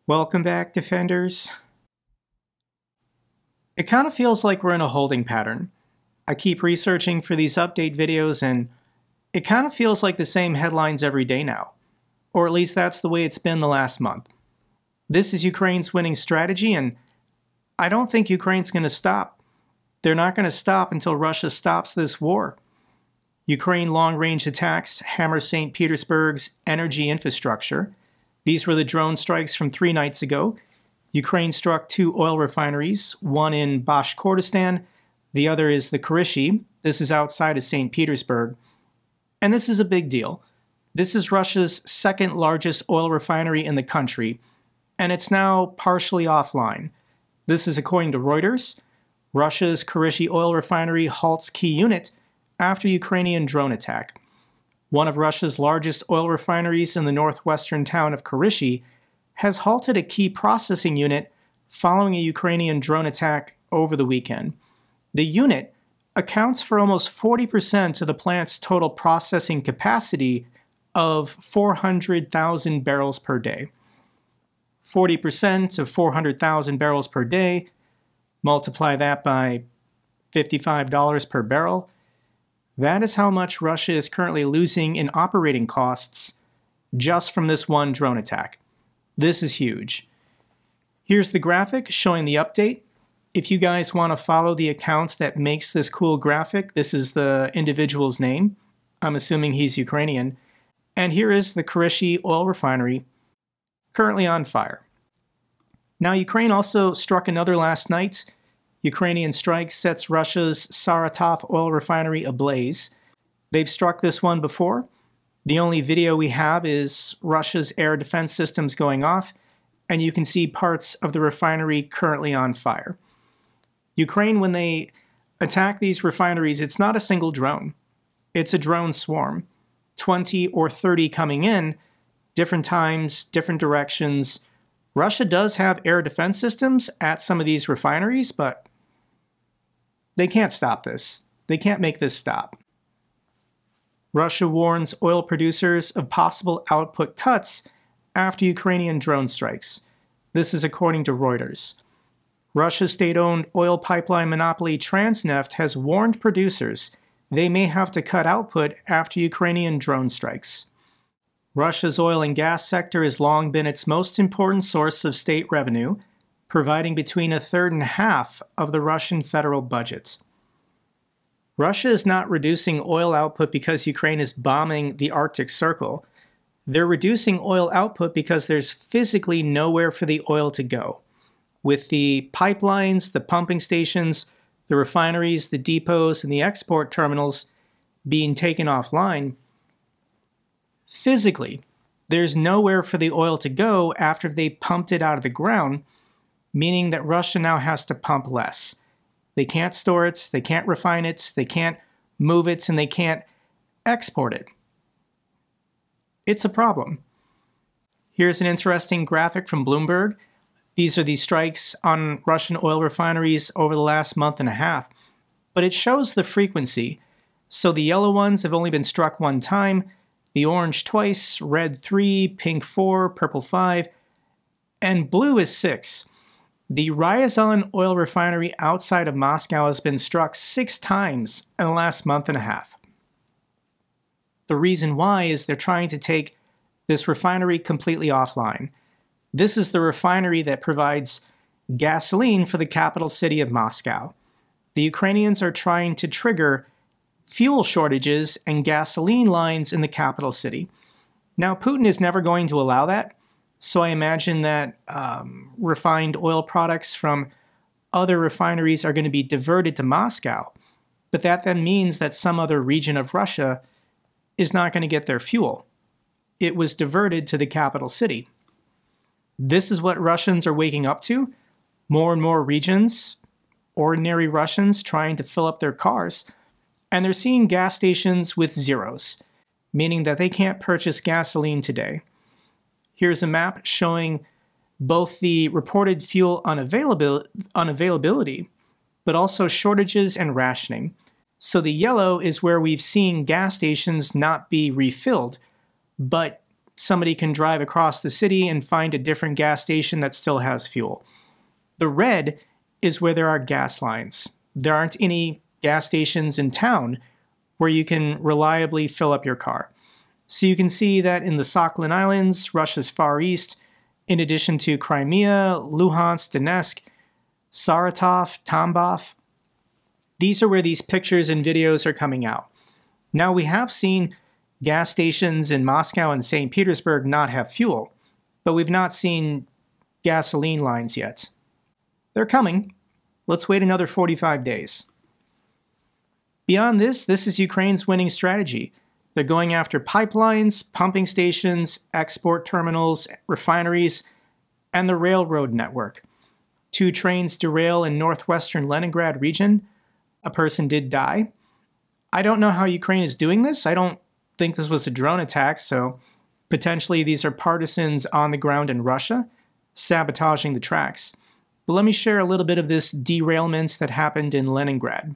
Welcome back, Defenders. It kind of feels like we're in a holding pattern. I keep researching for these update videos and it kind of feels like the same headlines every day now. Or at least that's the way it's been the last month. This is Ukraine's winning strategy and I don't think Ukraine's going to stop. They're not going to stop until Russia stops this war. Ukraine long-range attacks hammer St. Petersburg's energy infrastructure. These were the drone strikes from 3 nights ago. Ukraine struck 2 oil refineries, one in Bashkortostan, the other is the Kharkiv. This is outside of St. Petersburg. And this is a big deal. This is Russia's second largest oil refinery in the country, and it's now partially offline. This is according to Reuters. Russia's Kharkiv oil refinery halts key unit after Ukrainian drone attack. One of Russia's largest oil refineries in the northwestern town of Kharkiv has halted a key processing unit following a Ukrainian drone attack over the weekend. The unit accounts for almost 40% of the plant's total processing capacity of 400,000 barrels per day. 40% of 400,000 barrels per day, multiply that by $55 per barrel. That is how much Russia is currently losing in operating costs just from this one drone attack. This is huge. Here's the graphic showing the update. If you guys want to follow the account that makes this cool graphic, this is the individual's name. I'm assuming he's Ukrainian. And here is the Kharkiv oil refinery, currently on fire. Now, Ukraine also struck another last night. Ukrainian strike sets Russia's Saratov oil refinery ablaze. They've struck this one before. The only video we have is Russia's air defense systems going off, and you can see parts of the refinery currently on fire. Ukraine, when they attack these refineries, it's not a single drone. It's a drone swarm. 20 or 30 coming in, different times, different directions. Russia does have air defense systems at some of these refineries, but they can't stop this. They can't make this stop. Russia warns oil producers of possible output cuts after Ukrainian drone strikes. This is according to Reuters. Russia's state-owned oil pipeline monopoly Transneft has warned producers they may have to cut output after Ukrainian drone strikes. Russia's oil and gas sector has long been its most important source of state revenue, providing between a third and half of the Russian federal budget. Russia is not reducing oil output because Ukraine is bombing the Arctic Circle. They're reducing oil output because there's physically nowhere for the oil to go. With the pipelines, the pumping stations, the refineries, the depots, and the export terminals being taken offline, physically, there's nowhere for the oil to go after they pumped it out of the ground, meaning that Russia now has to pump less. They can't store it, they can't refine it, they can't move it, and they can't export it. It's a problem. Here's an interesting graphic from Bloomberg. These are the strikes on Russian oil refineries over the last month and a half, but it shows the frequency. So the yellow ones have only been struck 1 time, the orange twice, red 3, pink 4, purple 5, and blue is 6. The Ryazan oil refinery outside of Moscow has been struck 6 times in the last month and a half. The reason why is they're trying to take this refinery completely offline. This is the refinery that provides gasoline for the capital city of Moscow. The Ukrainians are trying to trigger fuel shortages and gasoline lines in the capital city. Now, Putin is never going to allow that. So I imagine that refined oil products from other refineries are going to be diverted to Moscow. But that then means that some other region of Russia is not going to get their fuel. It was diverted to the capital city. This is what Russians are waking up to. More and more regions, ordinary Russians trying to fill up their cars. And they're seeing gas stations with zeros, meaning that they can't purchase gasoline today. Here's a map showing both the reported fuel unavailability, but also shortages and rationing. So the yellow is where we've seen gas stations not be refilled, but somebody can drive across the city and find a different gas station that still has fuel. The red is where there are gas lines. There aren't any gas stations in town where you can reliably fill up your car. So you can see that in the Sakhalin Islands, Russia's far east, in addition to Crimea, Luhansk, Donetsk, Saratov, Tambov, these are where these pictures and videos are coming out. Now, we have seen gas stations in Moscow and St. Petersburg not have fuel, but we've not seen gasoline lines yet. They're coming. Let's wait another 45 days. Beyond this, this is Ukraine's winning strategy. They're going after pipelines, pumping stations, export terminals, refineries, and the railroad network. 2 trains derail in northwestern Leningrad region. A person did die. I don't know how Ukraine is doing this. I don't think this was a drone attack, so potentially these are partisans on the ground in Russia, sabotaging the tracks. But let me share a little bit of this derailment that happened in Leningrad.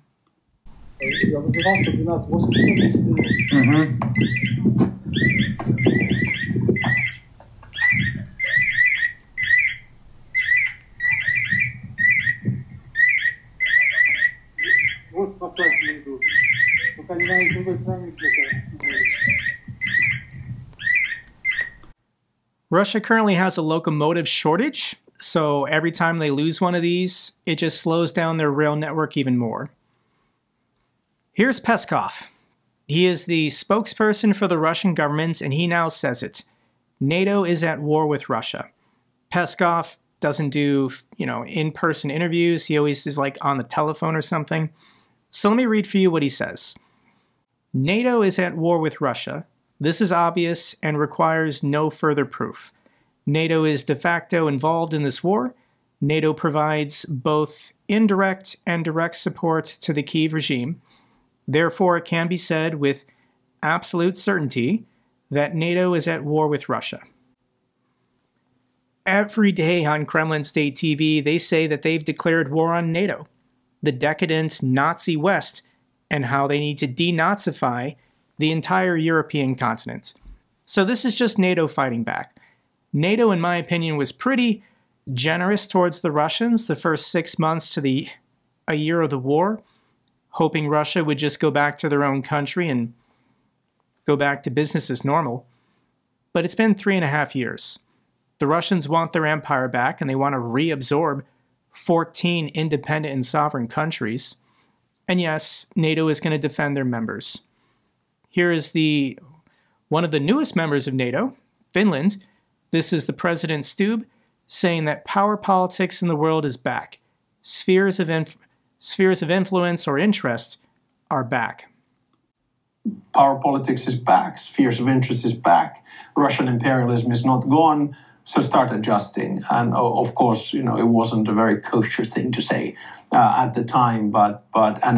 Russia currently has a locomotive shortage, so every time they lose one of these, it just slows down their rail network even more. Here's Peskov. He is the spokesperson for the Russian government, and he now says it. NATO is at war with Russia. Peskov doesn't do, in-person interviews. He always is like on the telephone or something. So let me read for you what he says. NATO is at war with Russia. This is obvious and requires no further proof. NATO is de facto involved in this war. NATO provides both indirect and direct support to the Kyiv regime. Therefore, it can be said with absolute certainty that NATO is at war with Russia. Every day on Kremlin state TV, they say that they've declared war on NATO, the decadent Nazi West, and how they need to denazify the entire European continent. So this is just NATO fighting back. NATO, in my opinion, was pretty generous towards the Russians the first 6 months to a year of the war, hoping Russia would just go back to their own country and go back to business as normal. But it's been 3.5 years. The Russians want their empire back, and they want to reabsorb 14 independent and sovereign countries. And yes, NATO is going to defend their members. Here is one of the newest members of NATO, Finland. This is the President Stubb saying that power politics in the world is back. Spheres of influence or interest are back. Power politics is back. Spheres of interest is back. Russian imperialism is not gone. So start adjusting. And of course, it wasn't a very kosher thing to say at the time. But I'm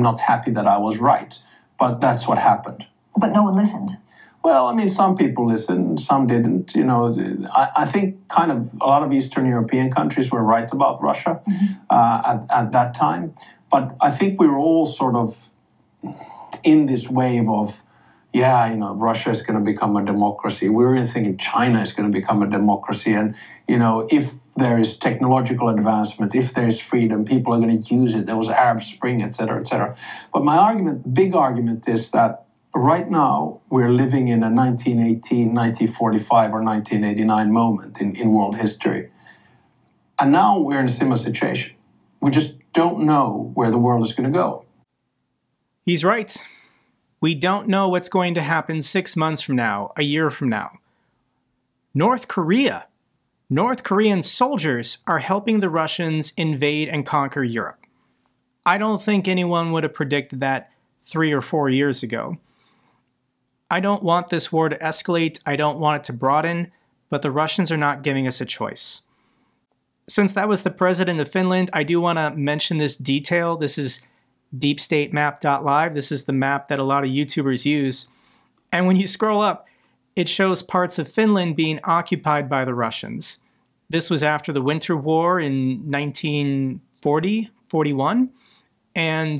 not happy that I was right. But that's what happened. But no one listened. Well, some people listened, some didn't. I think kind of a lot of Eastern European countries were right about Russia at that time. But I think we were all sort of in this wave of, Russia is going to become a democracy. We were even thinking China is going to become a democracy. And, if there is technological advancement, if there is freedom, people are going to use it. There was Arab Spring, et cetera, et cetera. But my big argument is that right now we're living in a 1918, 1945, or 1989 moment in world history. And now we're in a similar situation. We just don't know where the world is going to go. He's right. We don't know what's going to happen 6 months from now, a year from now. North Korean soldiers are helping the Russians invade and conquer Europe. I don't think anyone would have predicted that 3 or 4 years ago. I don't want this war to escalate, I don't want it to broaden, but the Russians are not giving us a choice. Since that was the president of Finland, I do want to mention this detail. This is deepstatemap.live. This is the map that a lot of YouTubers use. And when you scroll up, it shows parts of Finland being occupied by the Russians. This was after the Winter War in 1940-41. And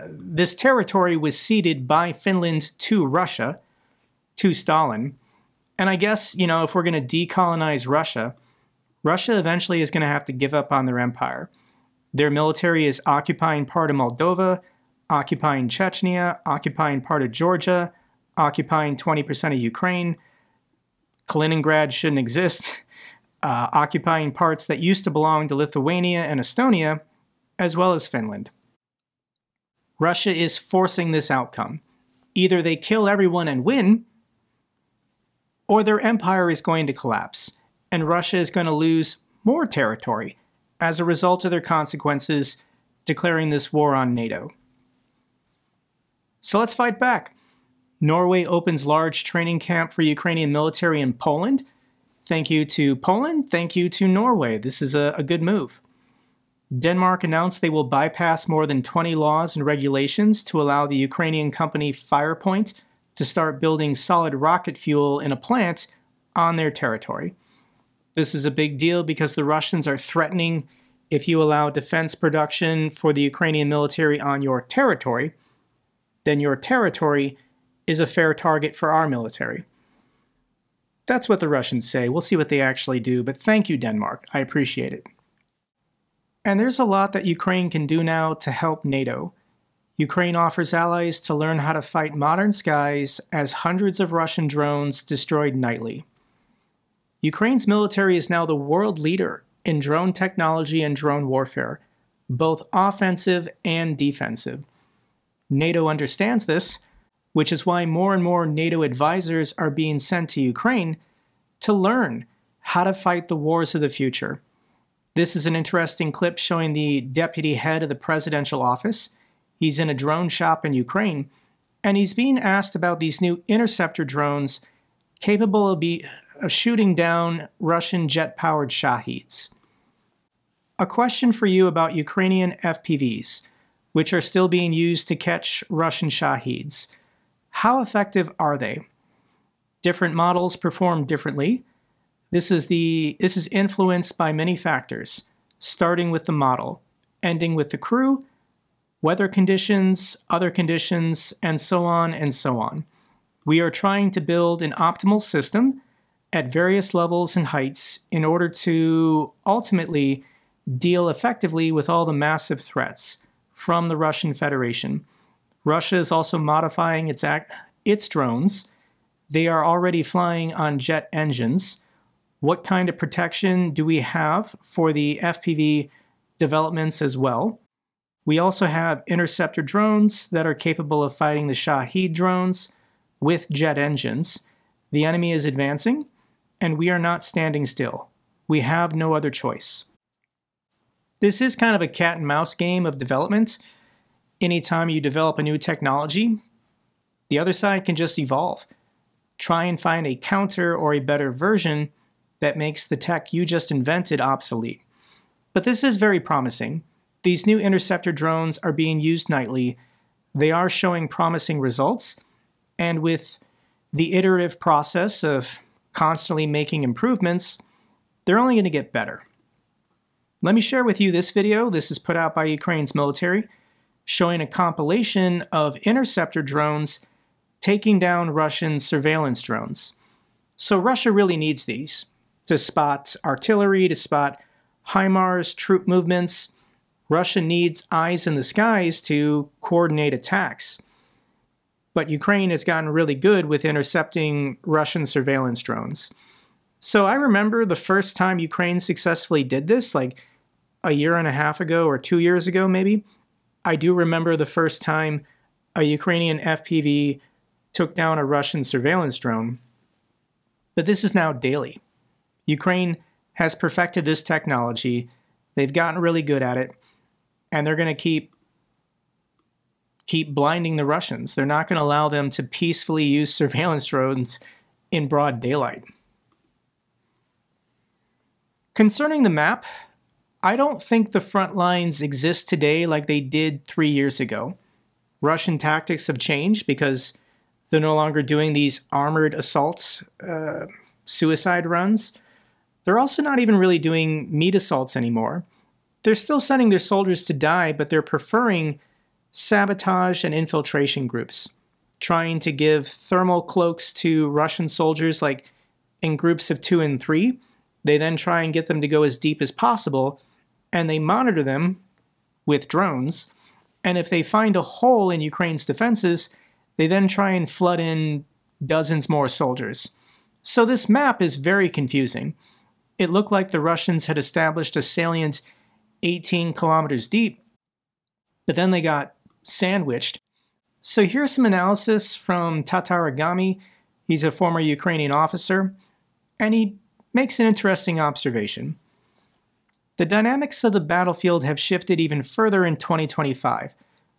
this territory was ceded by Finland to Russia to Stalin. And I guess, if we're going to decolonize Russia, Russia eventually is going to have to give up on their empire. Their military is occupying part of Moldova, occupying Chechnya, occupying part of Georgia, occupying 20% of Ukraine. Kaliningrad shouldn't exist. Occupying parts that used to belong to Lithuania and Estonia, as well as Finland. Russia is forcing this outcome. Either they kill everyone and win, or their empire is going to collapse, and Russia is going to lose more territory as a result of their consequences declaring this war on NATO. So let's fight back. Norway opens large training camp for Ukrainian military in Poland. Thank you to Poland, thank you to Norway. This is a good move. Denmark announced they will bypass more than 20 laws and regulations to allow the Ukrainian company Firepoint to start building solid rocket fuel in a plant on their territory. This is a big deal because the Russians are threatening if you allow defense production for the Ukrainian military on your territory, then your territory is a fair target for our military. That's what the Russians say. We'll see what they actually do, but thank you, Denmark. I appreciate it. And there's a lot that Ukraine can do now to help NATO. Ukraine offers allies to learn how to fight modern skies as hundreds of Russian drones destroyed nightly. Ukraine's military is now the world leader in drone technology and drone warfare, both offensive and defensive. NATO understands this, which is why more and more NATO advisors are being sent to Ukraine to learn how to fight the wars of the future. This is an interesting clip showing the deputy head of the presidential office. He's in a drone shop in Ukraine, and he's being asked about these new interceptor drones capable of shooting down Russian jet-powered Shaheeds. A question for you about Ukrainian FPVs, which are still being used to catch Russian Shaheeds. How effective are they? Different models perform differently. This is influenced by many factors, starting with the model, ending with the crew, weather conditions, other conditions, and so on and so on. We are trying to build an optimal system at various levels and heights in order to ultimately deal effectively with all the massive threats from the Russian Federation. Russia is also modifying its drones. They are already flying on jet engines. What kind of protection do we have for the FPV developments as well? We also have interceptor drones that are capable of fighting the Shahed drones with jet engines. The enemy is advancing, and we are not standing still. We have no other choice. This is kind of a cat and mouse game of development. Anytime you develop a new technology, the other side can just evolve. Try and find a counter or a better version that makes the tech you just invented obsolete. But this is very promising. These new interceptor drones are being used nightly. They are showing promising results, and with the iterative process of constantly making improvements, they're only going to get better. Let me share with you this video. This is put out by Ukraine's military, showing a compilation of interceptor drones taking down Russian surveillance drones. So Russia really needs these to spot artillery, to spot HIMARS, troop movements. Russia needs eyes in the skies to coordinate attacks. But Ukraine has gotten really good with intercepting Russian surveillance drones. So I remember the first time Ukraine successfully did this, like a year and a half ago or 2 years ago maybe. I do remember the first time a Ukrainian FPV took down a Russian surveillance drone. But this is now daily. Ukraine has perfected this technology. They've gotten really good at it, and they're going to keep blinding the Russians. They're not going to allow them to peacefully use surveillance drones in broad daylight. Concerning the map, I don't think the front lines exist today like they did 3 years ago. Russian tactics have changed because they're no longer doing these armored assault suicide runs. They're also not even really doing meat assaults anymore. They're still sending their soldiers to die, but they're preferring sabotage and infiltration groups, trying to give thermal cloaks to Russian soldiers, like in groups of 2 and 3. They then try and get them to go as deep as possible, and they monitor them with drones. And if they find a hole in Ukraine's defenses, they then try and flood in dozens more soldiers. So this map is very confusing. It looked like the Russians had established a salient 18 kilometers deep, but then they got sandwiched. So here's some analysis from Tataragami. He's a former Ukrainian officer, and he makes an interesting observation. The dynamics of the battlefield have shifted even further in 2025.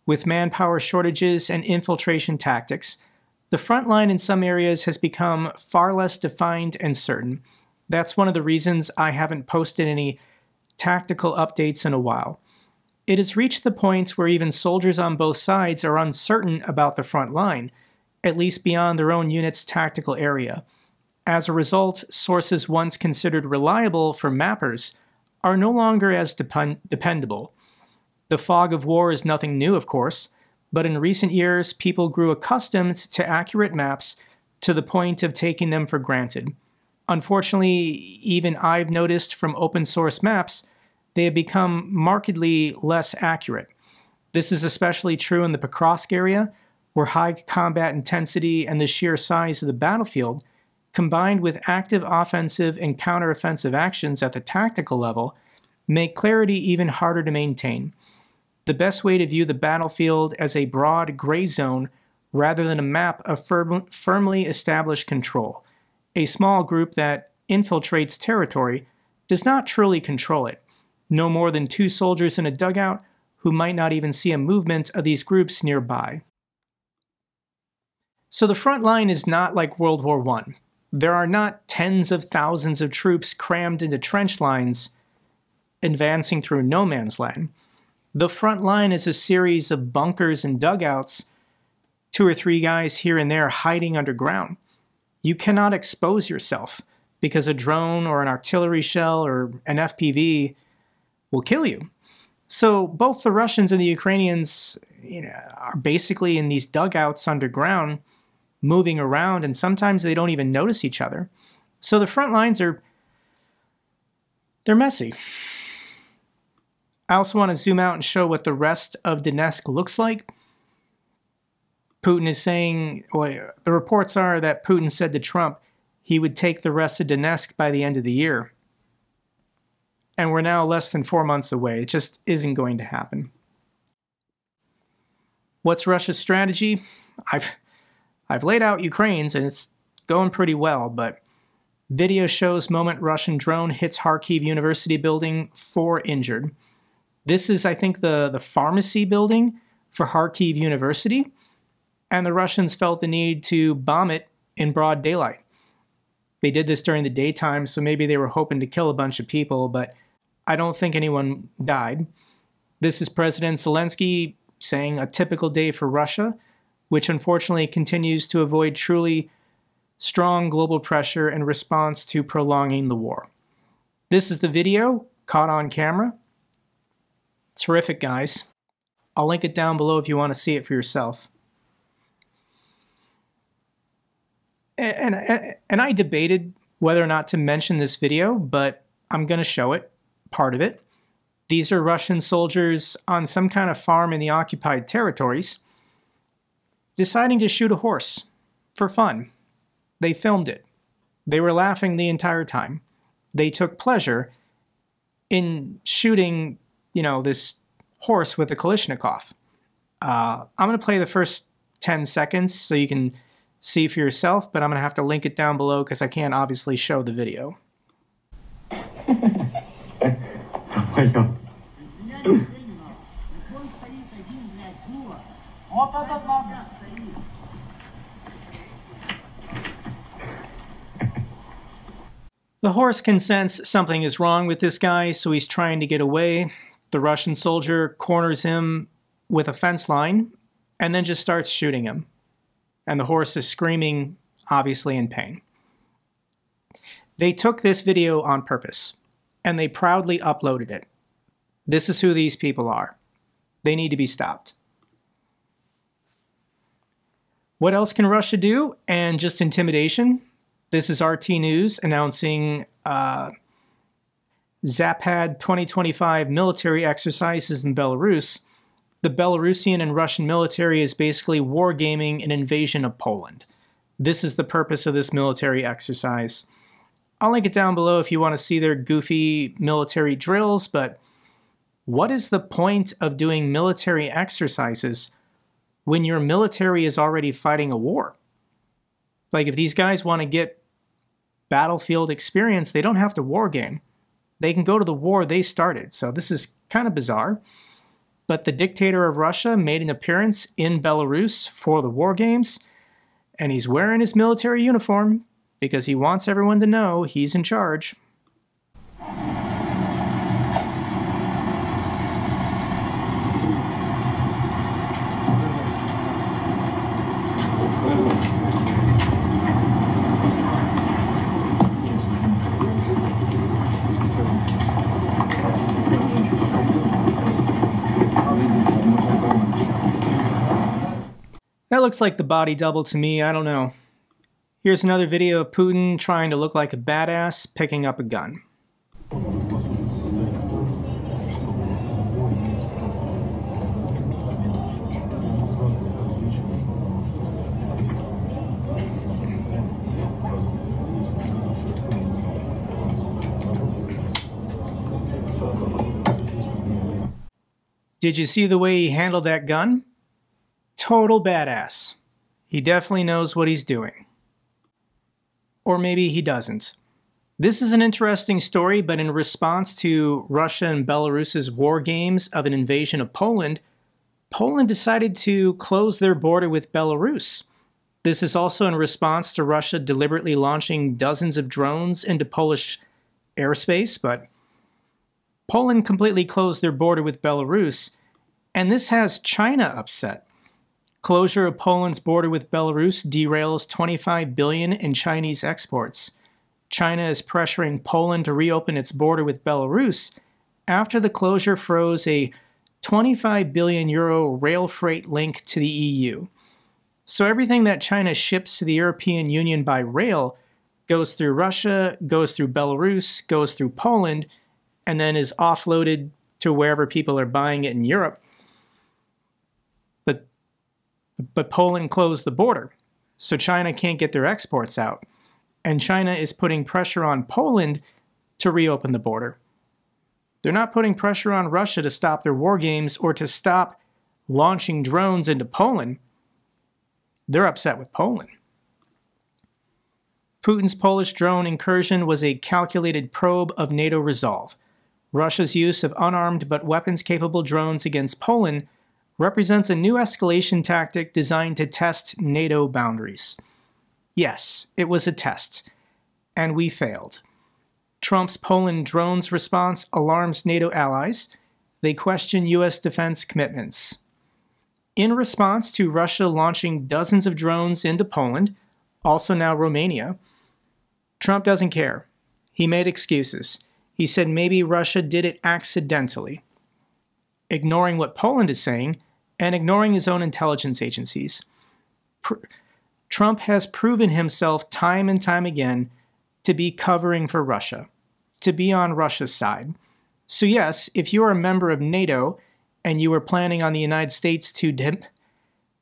With manpower shortages and infiltration tactics, the front line in some areas has become far less defined and certain. That's one of the reasons I haven't posted any tactical updates in a while. It has reached the point where even soldiers on both sides are uncertain about the front line, at least beyond their own unit's tactical area. As a result, sources once considered reliable for mappers are no longer as dependable. The fog of war is nothing new, of course, but in recent years, people grew accustomed to accurate maps to the point of taking them for granted. Unfortunately, even I've noticed from open source maps, they have become markedly less accurate. This is especially true in the Pokrovsk area, where high combat intensity and the sheer size of the battlefield, combined with active offensive and counteroffensive actions at the tactical level, make clarity even harder to maintain. The best way to view the battlefield as a broad gray zone rather than a map of firmly established control. A small group that infiltrates territory does not truly control it. No more than 2 soldiers in a dugout who might not even see a movement of these groups nearby. So the front line is not like World War I. There are not tens of thousands of troops crammed into trench lines advancing through no man's land. The front line is a series of bunkers and dugouts, 2 or 3 guys here and there hiding underground. You cannot expose yourself because a drone or an artillery shell or an FPV will kill you. So both the Russians and the Ukrainians, are basically in these dugouts underground, moving around, and sometimes they don't even notice each other. So the front lines they're messy. I also want to zoom out and show what the rest of Donetsk looks like. Putin is saying, the reports are that Putin said to Trump he would take the rest of Donetsk by the end of the year. And we're now less than 4 months away. It just isn't going to happen. What's Russia's strategy? I've laid out Ukraine's, and it's going pretty well, but video shows moment Russian drone hits Kharkiv University building, 4 injured. This is, I think, the pharmacy building for Kharkiv University, and the Russians felt the need to bomb it in broad daylight. They did this during the daytime, so maybe they were hoping to kill a bunch of people, but I don't think anyone died. This is President Zelensky saying a typical day for Russia, which unfortunately continues to avoid truly strong global pressure in response to prolonging the war. This is the video caught on camera. It's horrific, guys. I'll link it down below if you want to see it for yourself. And I debated whether or not to mention this video, but I'm going to show it, part of it. These are Russian soldiers on some kind of farm in the occupied territories deciding to shoot a horse for fun. They filmed it. They were laughing the entire time. They took pleasure in shooting, this horse with a Kalashnikov. I'm going to play the first 10 seconds so you can see for yourself, but I'm going to have to link it down below because I can't obviously show the video. The horse can sense something is wrong with this guy, so he's trying to get away. The Russian soldier corners him with a fence line and then just starts shooting him. And the horse is screaming, obviously in pain. They took this video on purpose, and they proudly uploaded it. This is who these people are. They need to be stopped. What else can Russia do? And just intimidation. This is RT News announcing Zapad 2025 military exercises in Belarus. The Belarusian and Russian military is basically wargaming an invasion of Poland. This is the purpose of this military exercise. I'll link it down below if you want to see their goofy military drills, but what is the point of doing military exercises when your military is already fighting a war? Like, if these guys want to get battlefield experience, they don't have to war game. They can go to the war they started. So this is kind of bizarre. But the dictator of Russia made an appearance in Belarus for the war games, and he's wearing his military uniform because he wants everyone to know he's in charge. That looks like the body double to me, I don't know. Here's another video of Putin trying to look like a badass picking up a gun. Did you see the way he handled that gun? Total badass. He definitely knows what he's doing. Or maybe he doesn't. This is an interesting story, but in response to Russia and Belarus's war games of an invasion of Poland, Poland decided to close their border with Belarus. This is also in response to Russia deliberately launching dozens of drones into Polish airspace, but Poland completely closed their border with Belarus, and this has China upset. Closure of Poland's border with Belarus derails $25 billion in Chinese exports. China is pressuring Poland to reopen its border with Belarus after the closure froze a €25 billion rail freight link to the EU. So everything that China ships to the European Union by rail goes through Russia, goes through Belarus, goes through Poland, and then is offloaded to wherever people are buying it in Europe. But Poland closed the border, so China can't get their exports out. And China is putting pressure on Poland to reopen the border. They're not putting pressure on Russia to stop their war games or to stop launching drones into Poland. They're upset with Poland. Putin's Polish drone incursion was a calculated probe of NATO resolve. Russia's use of unarmed but weapons-capable drones against Poland represents a new escalation tactic designed to test NATO boundaries. Yes, it was a test, and we failed. Trump's Poland drones response alarms NATO allies. They question U.S. defense commitments. In response to Russia launching dozens of drones into Poland, also now Romania, Trump doesn't care. He made excuses. He said maybe Russia did it accidentally, ignoring what Poland is saying and ignoring his own intelligence agencies. Trump has proven himself time and time again to be covering for Russia, to be on Russia's side. So yes, if you are a member of NATO and you are planning on the United States to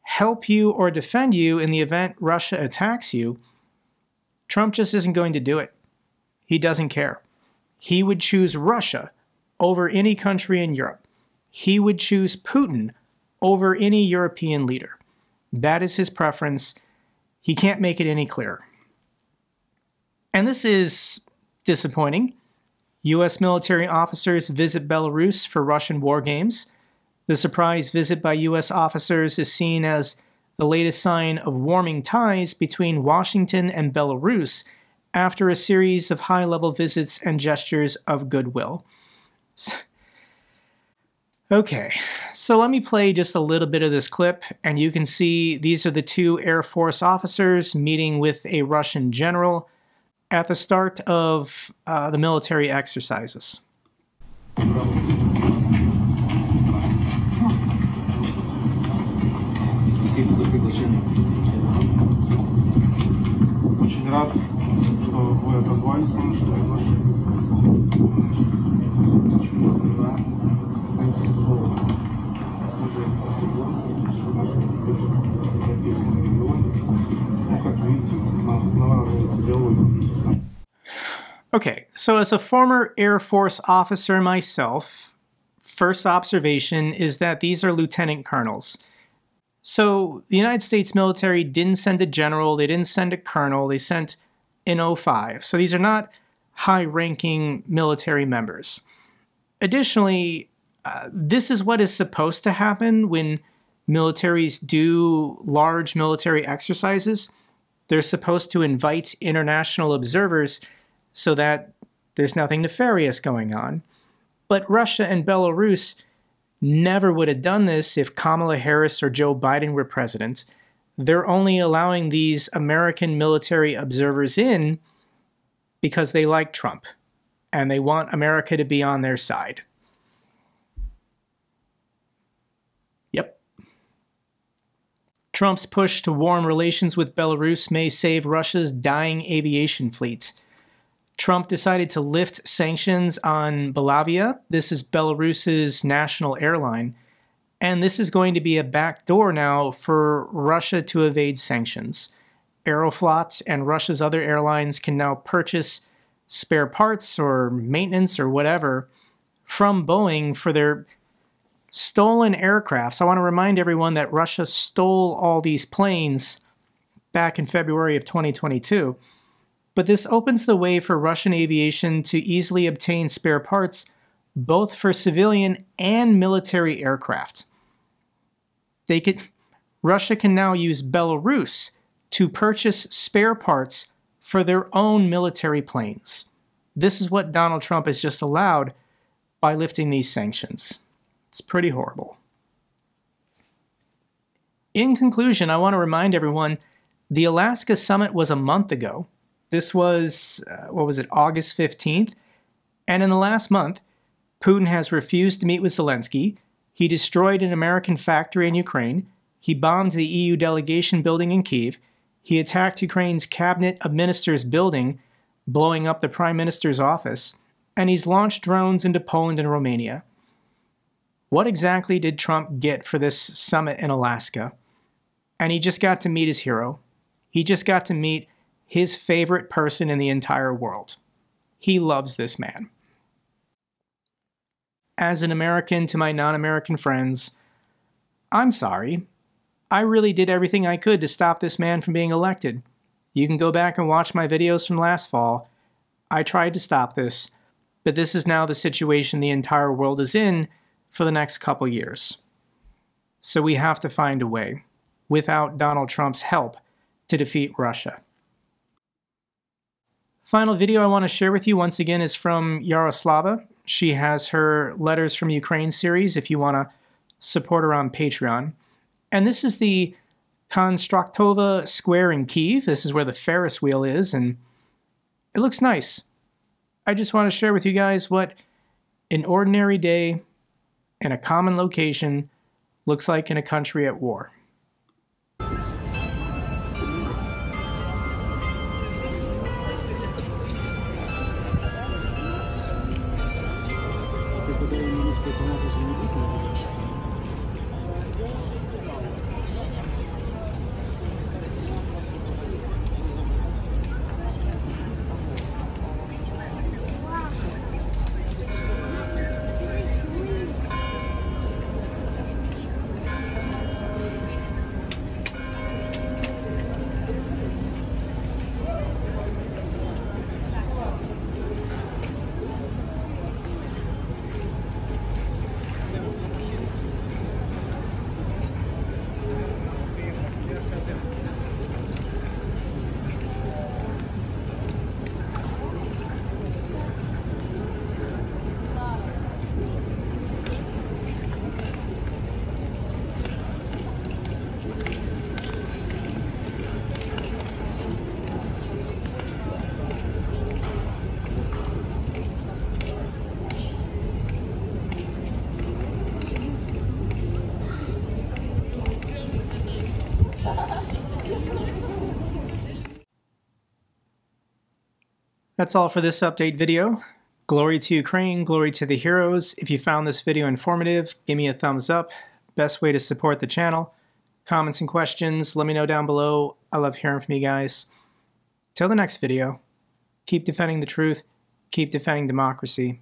help you or defend you in the event Russia attacks you, Trump just isn't going to do it. He doesn't care. He would choose Russia over any country in Europe. He would choose Putin over any European leader. That is his preference. He can't make it any clearer. And this is disappointing. U.S. military officers visit Belarus for Russian war games. The surprise visit by U.S. officers is seen as the latest sign of warming ties between Washington and Belarus after a series of high-level visits and gestures of goodwill. Okay, so let me play just a little bit of this clip, and you can see these are the two Air Force officers meeting with a Russian general at the start of the military exercises. Спасибо за приглашение. очень рад, что вы отозвались на наше приглашение. Okay, so as a former Air Force officer myself, first observation is that these are lieutenant colonels. So the United States military didn't send a general, they didn't send a colonel, they sent an 05. So these are not high-ranking military members. Additionally, this is what is supposed to happen when militaries do large military exercises. They're supposed to invite international observers so that there's nothing nefarious going on. But Russia and Belarus never would have done this if Kamala Harris or Joe Biden were president. They're only allowing these American military observers in because they like Trump and they want America to be on their side. Yep. Trump's push to warm relations with Belarus may save Russia's dying aviation fleet. Trump decided to lift sanctions on Belavia. This is Belarus's national airline. And this is going to be a backdoor now for Russia to evade sanctions. Aeroflot and Russia's other airlines can now purchase spare parts or maintenance or whatever from Boeing for their stolen aircraft. So I want to remind everyone that Russia stole all these planes back in February of 2022. But this opens the way for Russian aviation to easily obtain spare parts, both for civilian and military aircraft. Russia can now use Belarus to purchase spare parts for their own military planes. This is what Donald Trump has just allowed by lifting these sanctions. It's pretty horrible. In conclusion, I want to remind everyone, the Alaska summit was a month ago. This was, August 15th? And in the last month, Putin has refused to meet with Zelensky. He destroyed an American factory in Ukraine. He bombed the EU delegation building in Kyiv. He attacked Ukraine's cabinet of ministers building, blowing up the prime minister's office. And he's launched drones into Poland and Romania. What exactly did Trump get for this summit in Alaska? And he just got to meet his hero. He just got to meet his favorite person in the entire world. He loves this man. As an American to my non-American friends, I'm sorry. I really did everything I could to stop this man from being elected. You can go back and watch my videos from last fall. I tried to stop this, but this is now the situation the entire world is in for the next couple years. So we have to find a way, without Donald Trump's help, to defeat Russia. Final video I want to share with you once again is from Yaroslava. She has her Letters from Ukraine series if you want to support her on Patreon. And this is the Konstruktova Square in Kyiv. This is where the Ferris wheel is, and it looks nice. I just want to share with you guys what an ordinary day in a common location looks like in a country at war. That's all for this update video. Glory to Ukraine, glory to the heroes. If you found this video informative, give me a thumbs up. Best way to support the channel. Comments and questions, let me know down below. I love hearing from you guys. Till the next video, keep defending the truth, keep defending democracy.